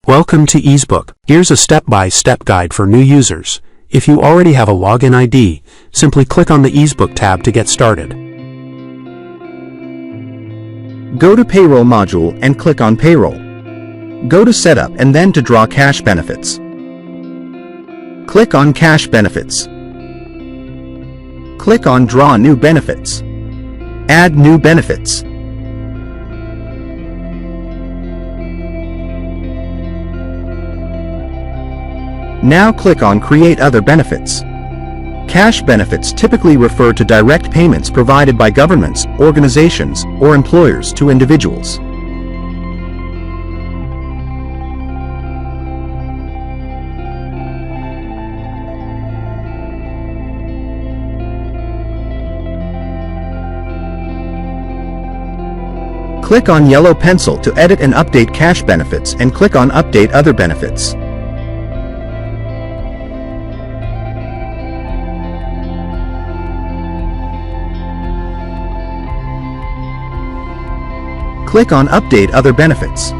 Welcome to EEZBOOK. Here's a step-by-step guide for new users. If you already have a login ID, simply click on the EEZBOOK tab to get started. Go to Payroll module and click on Payroll. Go to Setup and then to Draw Cash Benefits. Click on Cash Benefits. Click on Draw New Benefits. Add new benefits. Now click on Create Other Benefits. Cash benefits typically refer to direct payments provided by governments, organizations, or employers to individuals. Click on yellow pencil to edit and update cash benefits and click on Update Other Benefits. Click on Update Other Benefits.